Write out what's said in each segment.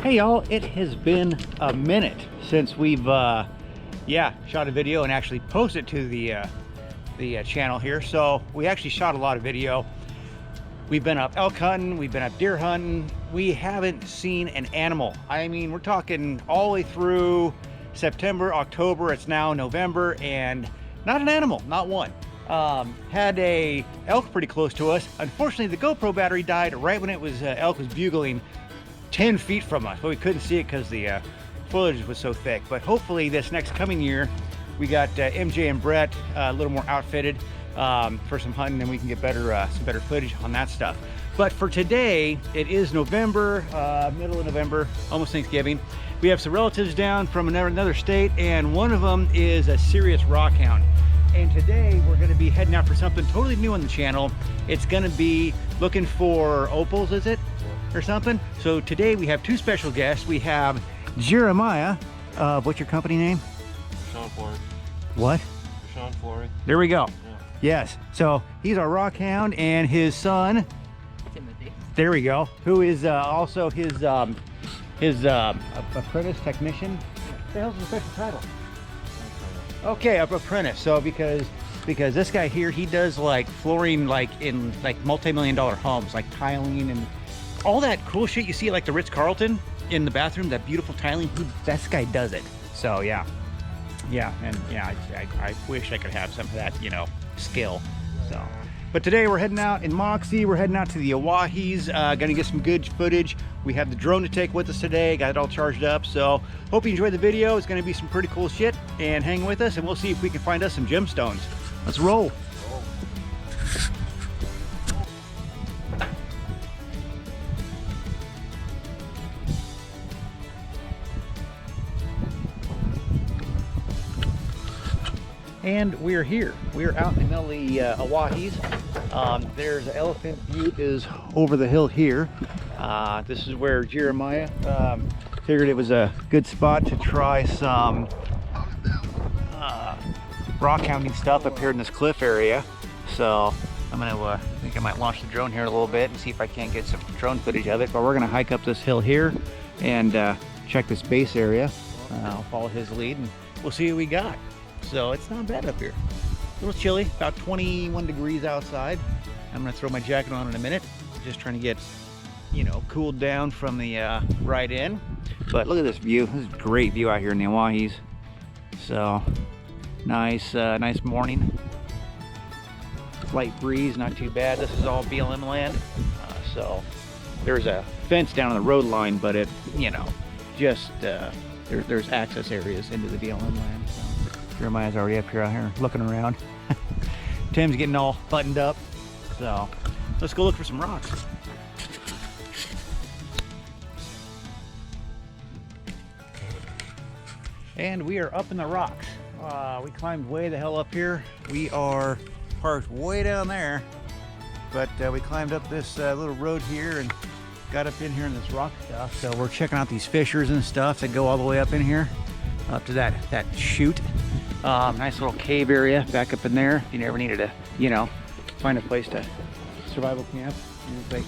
Hey y'all, it has been a minute since we've shot a video and actually posted to the channel here. So we actually shot a lot of video. We've been up elk hunting, we've been up deer hunting. We haven't seen an animal. I mean, we're talking all the way through September, October, it's now November, and not an animal, not one. Had a elk pretty close to us. Unfortunately, the GoPro battery died right when it was elk was bugling 10 feet from us, but we couldn't see it because the foliage was so thick. But hopefully this next coming year, we got MJ and Brett a little more outfitted for some hunting, and we can get some better footage on that stuff. But for today, it is November, middle of November, almost Thanksgiving. We have some relatives down from another state, and one of them is a serious rock hound. And today we're going to be heading out for something totally new on the channel. It's going to be looking for opals, is it? Or something. So today we have two special guests. We have Jeremiah of, what's your company name? Sean Flory. What? Sean Flory. There we go. Yeah. Yes. So he's our rock hound, and his son, Timothy. there we go, who is also his apprentice technician. What the hell's the special title? Okay, apprentice. So because this guy here, he does like flooring, like in like multi-million-dollar homes, like tiling and all that cool shit you see at like the Ritz-Carlton in the bathroom, that beautiful tiling. This guy does it. So yeah, and I wish I could have some of that, you know, skill. So, but today we're heading out in Moxie. We're heading out to the Owyees. Gonna get some good footage. We have the drone to take with us today. Got it all charged up. So hope you enjoyed the video. It's gonna be some pretty cool shit. And hang with us, and we'll see if we can find us some gemstones. Let's roll. And we're here. We're out in the middle of the Owyees. There's Elephant Butte is over the hill here. This is where Jeremiah figured it was a good spot to try some rock hounding stuff up here in this cliff area. So I'm gonna, I think I might launch the drone here a little bit and see if I can't get some drone footage of it. But we're gonna hike up this hill here and check this base area. I'll follow his lead and we'll see what we got. So it's not bad up here. A little chilly, about 21 degrees outside. I'm gonna throw my jacket on in a minute. Just trying to get, you know, cooled down from the ride in. But look at this view. This is a great view out here in the Owyees. So nice, nice morning. Light breeze, not too bad. This is all BLM land. So there's a fence down on the road line, but it, you know, just there's access areas into the BLM land. So Jeremiah's already up here out here looking around. Tim's getting all buttoned up. So let's go look for some rocks. And we are up in the rocks. We climbed way the hell up here. We are parked way down there, but we climbed up this little road here and got up in here in this rock stuff. So we're checking out these fissures and stuff that go all the way up in here, up to that chute. Nice little cave area back up in there. If you never needed to, you know, find a place to survival camp. Like,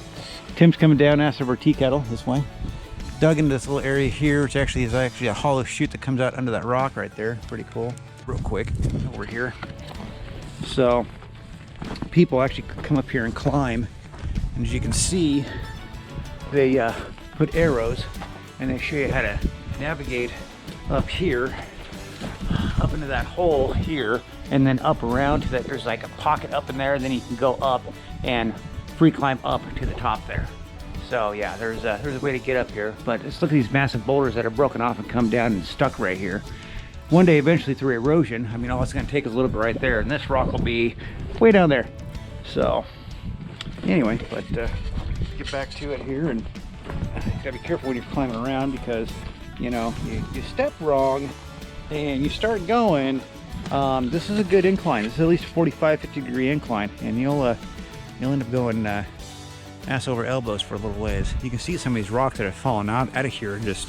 Tim's coming down after our tea kettle this way. Dug into this little area here, which actually is a hollow chute that comes out under that rock right there. Pretty cool. Real quick over here. So people actually come up here and climb, and as you can see, they put arrows and they show you how to navigate up here, up into that hole here, and then up around to that. There's like a pocket up in there, and then you can go up and free climb up to the top there. So yeah, there's a way to get up here. But let's look at these massive boulders that are broken off and come down and stuck right here. One day, eventually, through erosion, I mean, all it's going to take is a little bit right there, and this rock will be way down there. So anyway, but get back to it here, and you gotta be careful when you're climbing around, because you know, you step wrong and you start going. This is a good incline. This is at least a 45-50 degree incline, and you'll end up going ass over elbows for a little ways. You can see some of these rocks that have fallen out of here and just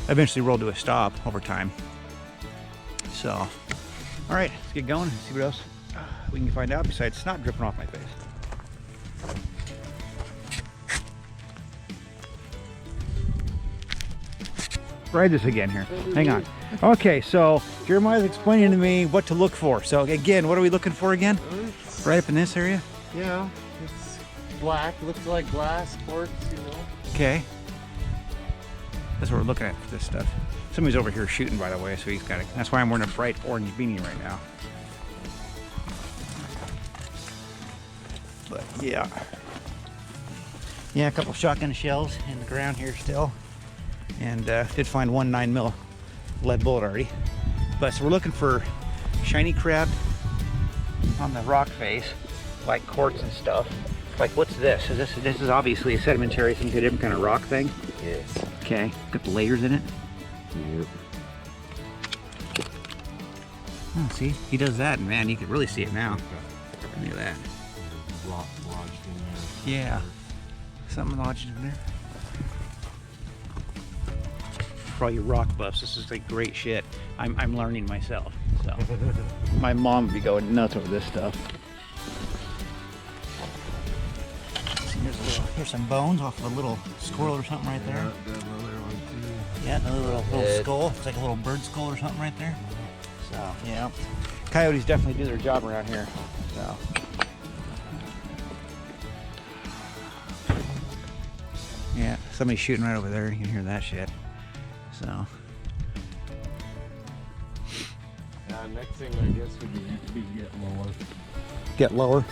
eventually rolled to a stop over time. So, all right, let's get going and see what else we can find out besides snot dripping off my face. try this again here. Hang on. Okay, so Jeremiah's explaining to me what to look for. So again, what are we looking for again? Right up in this area? Yeah, it's black. Looks like glass, quartz, you know. Okay. That's what we're looking at for this stuff. Somebody's over here shooting, by the way, so he's got it. That's why I'm wearing a bright orange beanie right now. But yeah. Yeah, a couple shotgun shells in the ground here still. And did find one 9mm lead bullet already. But so we're looking for shiny crab on the rock face, like quartz and stuff. Like, what's this? This is obviously a sedimentary, some different kind of rock thing. Yes. Okay, got the layers in it. Yep. Oh, see, he does that, and man, you can really see it now. Look at that. Rock lodged in there. Yeah, something lodged in there. For all you rock buffs, this is like great shit. I'm learning myself. So my mom would be going nuts over this stuff. See, here's some bones off of a little squirrel or something right there. Got another one too. Yeah, another little skull. It's like a little bird skull or something right there. So yeah, coyotes definitely do their job around here. So. Yeah, somebody's shooting right over there. You can hear that shit. So. Next thing I guess would be get lower. Get lower?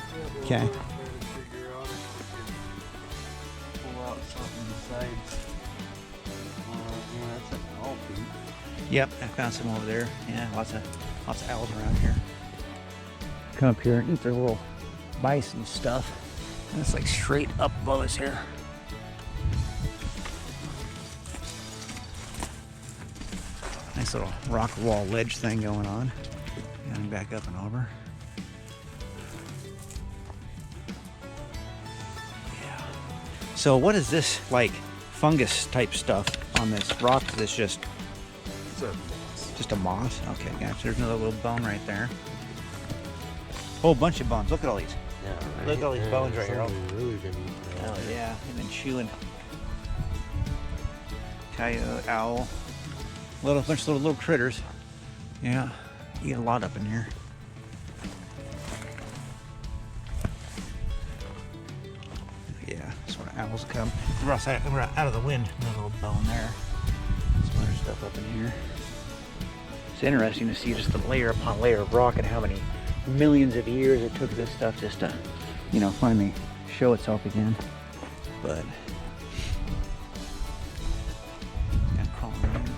Yeah, Okay. Trying to figure out if we can pull out something besides. Yeah, that's an owl peak. Yep, I found some over there. Yeah, lots of owls around here. Come up here and eat their little bison stuff. And it's like straight up above us here. Nice little rock wall ledge thing going on. Going back up and over. Yeah. So what is this like fungus type stuff on this rock? Is this just a moss? Okay, gotcha. There's another little bone right there. Whole bunch of bones. Look at all these. Yeah, right. Look at all these bones right here. Somebody really been eating that. Oh yeah, they've been chewing. Coyote, owl, bunch of little critters. Yeah, you get a lot up in here. Yeah, that's where owls come. We're out of the wind. Another little bone there. Some other stuff up in here. It's interesting to see just the layer upon layer of rock and how many millions of years it took this stuff just to, finally show itself again. But kind of crawling around.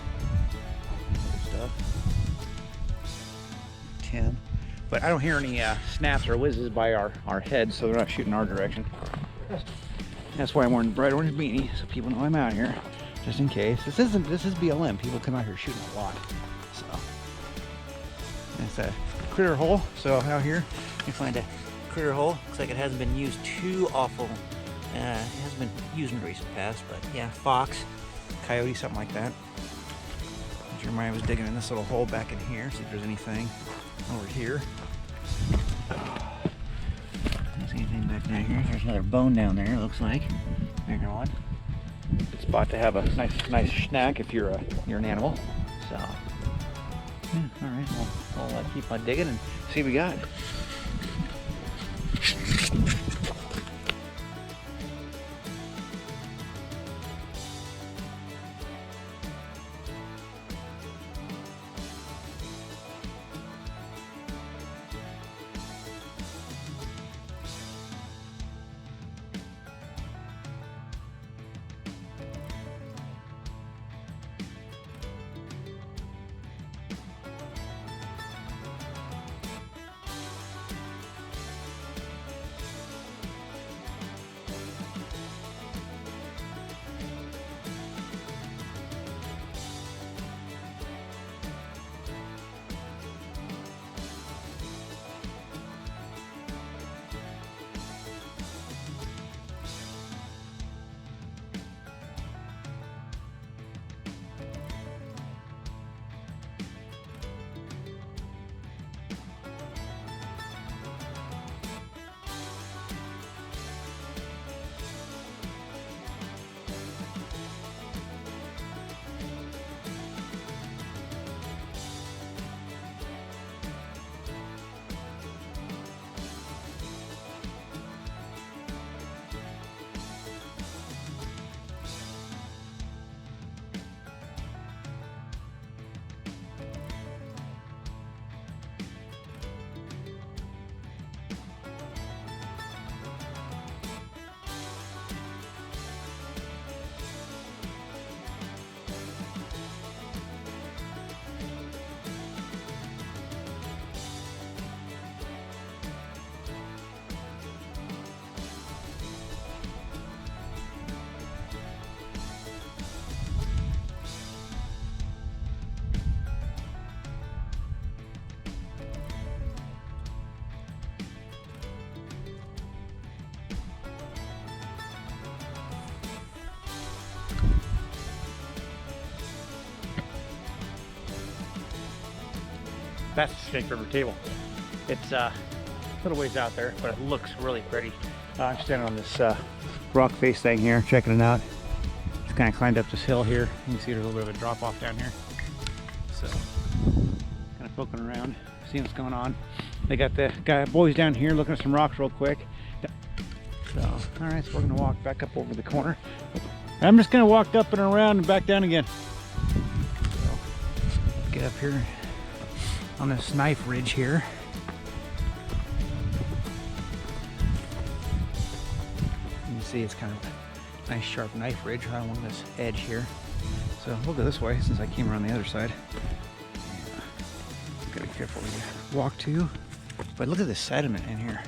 Other stuff. 10. But I don't hear any snaps or whizzes by our heads, so they're not shooting our direction. That's why I'm wearing a bright orange beanie, so people know I'm out here, just in case. This is BLM. People come out here shooting a lot. So that's a critter hole. So out here you find a critter hole. Looks like it hasn't been used too awful. It hasn't been used in the recent past, but yeah, fox, coyote, something like that. Jeremiah was digging in this little hole back in here, see if there's anything over here. Don't see anything back down here. There's another bone down there, it looks like. Bigger one. Good spot to have a nice snack if you're an animal. So, yeah, all right, I'll keep on digging and see what we got. That's the Snake River table. It's a little ways out there, but it looks really pretty. I'm standing on this rock face thing here, checking it out. Just kind of climbed up this hill here. You can see there's a little bit of a drop off down here. So, kind of poking around, seeing what's going on. They got the boys down here looking at some rocks real quick. So, all right, so we're gonna walk back up over the corner. I'm just gonna walk up and around and back down again. So, get up here on this knife ridge here. You can see it's kind of a nice sharp knife ridge right along this edge here. So we'll go this way since I came around the other side. Gotta be careful where you walk to. But look at the sediment in here.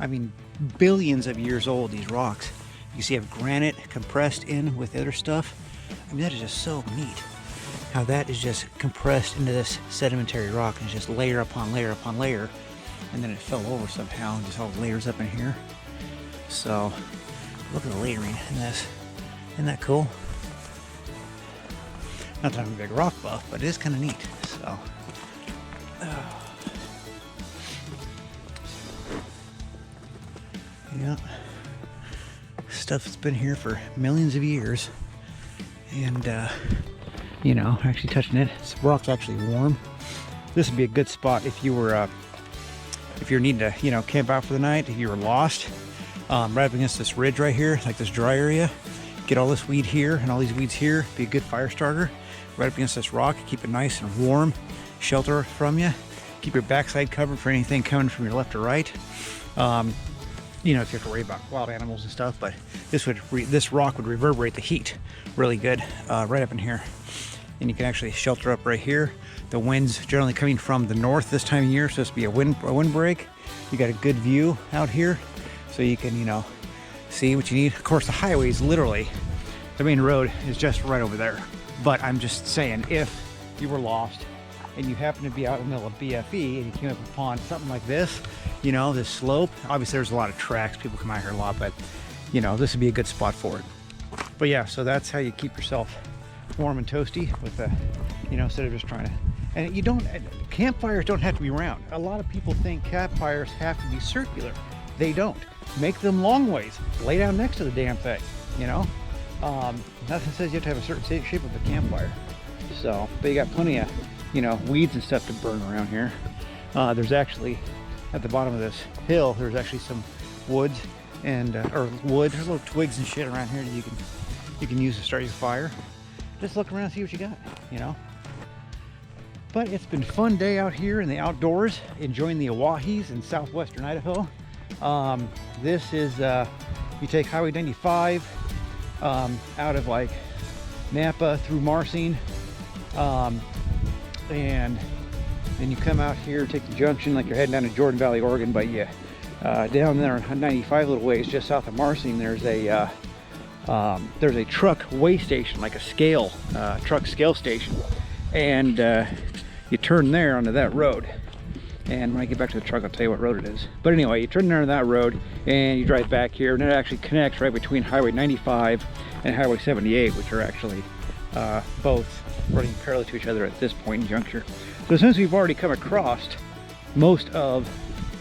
I mean, billions of years old, these rocks. You see, you have granite compressed in with other stuff. I mean, that is just so neat. How that is just compressed into this sedimentary rock and it's just layer upon layer upon layer. And then it fell over somehow and just all layers up in here. So, look at the layering in this. Isn't that cool? Not that I'm a big rock buff, but it is kind of neat. So, yeah, stuff that's been here for millions of years, and you know, actually touching it, this rock's actually warm. This would be a good spot if you were, if you're needing to, you know, camp out for the night. If you were lost, right up against this ridge right here, like this dry area, get all this weed here and all these weeds here. Be a good fire starter. Right up against this rock, keep it nice and warm, shelter from you. Keep your backside covered for anything coming from your left or right. You know, if you have to worry about wild animals and stuff, but this rock would reverberate the heat really good right up in here. And you can actually shelter up right here. The wind's generally coming from the north this time of year, so it's supposed to be a windbreak. You got a good view out here, so you can, you know, see what you need. Of course, the highway is literally, the main road is just right over there. But I'm just saying, if you were lost and you happen to be out in the middle of BFE and you came up upon something like this, you know, this slope, obviously there's a lot of tracks, people come out here a lot, but you know, this would be a good spot for it. But yeah, so that's how you keep yourself warm and toasty with the, you know, instead of just trying to, and you don't, campfires don't have to be round. A lot of people think campfires have to be circular. They don't. Make them long ways. Lay down next to the damn thing, you know? Nothing says you have to have a certain shape of a campfire. So, but you got plenty of, you know, weeds and stuff to burn around here. There's actually, at the bottom of this hill, there's actually some woods and, or wood, there's little twigs and shit around here that you can use to start your fire. Just look around and see what you got, you know? But it's been a fun day out here in the outdoors, enjoying the Owyees in southwestern Idaho. This is, you take Highway 95 out of like Napa through Marsing, and then you come out here, take the junction like you're heading down to Jordan Valley, Oregon, but yeah, down there on 95 little ways just south of Marsing, there's a truck weigh station, like a scale, truck scale station, and you turn there onto that road. And when I get back to the truck, I'll tell you what road it is. But anyway, you turn there on that road and you drive back here, and it actually connects right between Highway 95 and Highway 78, which are actually both running parallel to each other at this point in juncture. So since we've already come across most of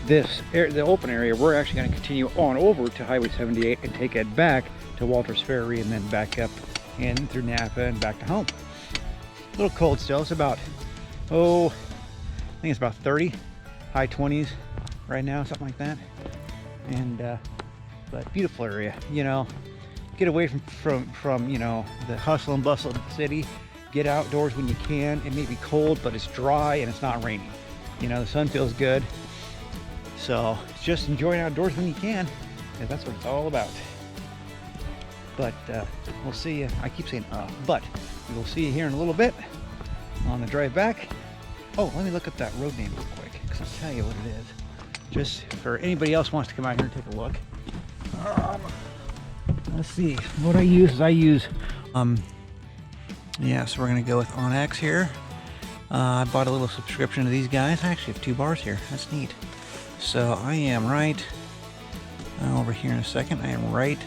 this the open area, we're actually going to continue on over to Highway 78 and take it back to Walters Ferry and then back up in through Napa and back to home. A little cold still. It's about, I think it's about 30. High 20s right now, something like that. And but beautiful area, you know. Get away from you know, the hustle and bustle of the city. Get outdoors when you can. It may be cold, but it's dry and it's not raining. You know, the sun feels good. So just enjoying outdoors when you can, and that's what it's all about. But we'll see you. I keep saying but we will see you here in a little bit on the drive back. Oh, let me look up that road name real quick, because I'll tell you what it is. Just for anybody else wants to come out here and take a look. Let's see. What I use is yeah, so we're going to go with Onyx here. I bought a little subscription to these guys. I actually have 2 bars here. That's neat. So I am right over here in a second. I am right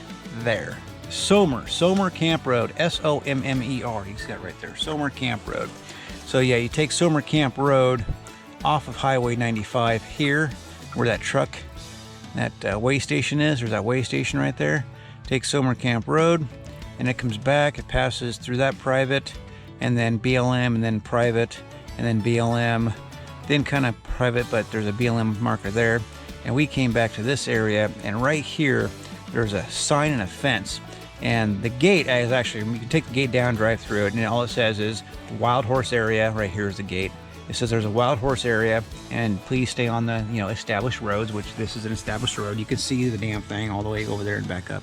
there. Sommer Camp Road. S-O-M-M-E-R. You see that right there. Sommer Camp Road. So yeah, you take Sommer Camp Road off of Highway 95 here, where that truck, that way station is. There's that way station right there. Takes Somer Camp Road, and it comes back. It passes through that private, and then BLM, and then private, and then BLM, then kind of private, but there's a BLM marker there. And we came back to this area, and right here, there's a sign and a fence. And the gate is actually, you can take the gate down, drive through it, and all it says is wild horse area. Right here is the gate. It says there's a wild horse area, and please stay on the established roads, which this is an established road. You can see the damn thing all the way over there and back up.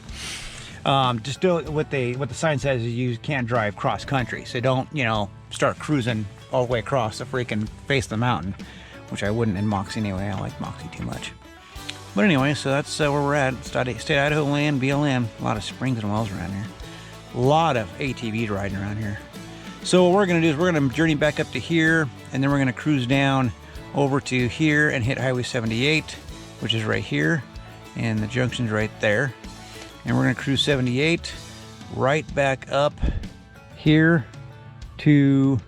Just do what the sign says is you can't drive cross country, so don't start cruising all the way across the freaking face of the mountain, which I wouldn't in Moxie anyway. I like Moxie too much. But anyway, so that's where we're at. State Idaho land, BLM. A lot of springs and wells around here. A lot of ATVs riding around here. So what we're going to do is we're going to journey back up to here, and then we're going to cruise down over to here and hit Highway 78, which is right here, and the junction's right there. And we're going to cruise 78 right back up here to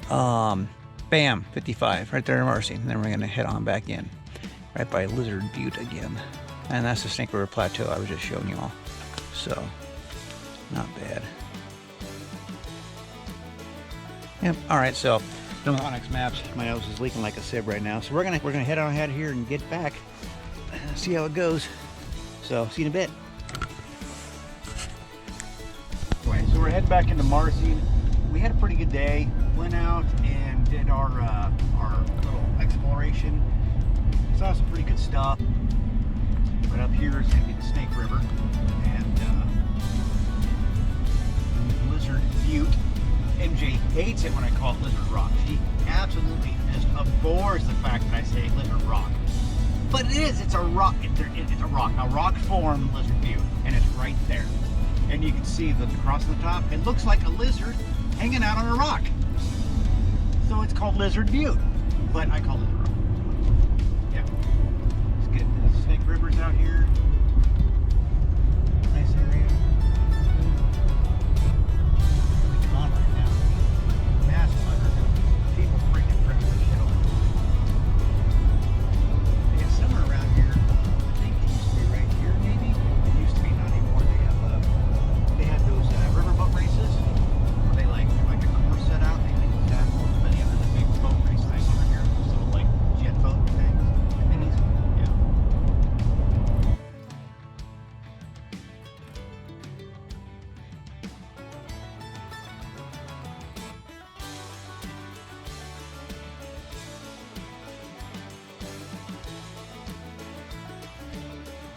55, right there in Marcy. And then we're going to head on back in, right by Lizard Butte again. And that's the Snake River Plateau I was just showing you all. So, not bad. Yep. All right. So, doing the Onyx maps. My nose is leaking like a sieve right now. So we're gonna head on ahead here and get back. See how it goes. So, see you in a bit. Right. So we're heading back into Marcy. We had a pretty good day. Went out and did our little exploration. Saw some pretty good stuff. But up here is gonna be the Snake River and Lizard Butte. MJ hates it when I call it Lizard Rock. She absolutely just abhors the fact that I say Lizard Rock. But it is, it's a rock. It's a rock. A rock formed Lizard Butte, and it's right there. And you can see the cross on the top. It looks like a lizard hanging out on a rock. So it's called Lizard Butte, but I call it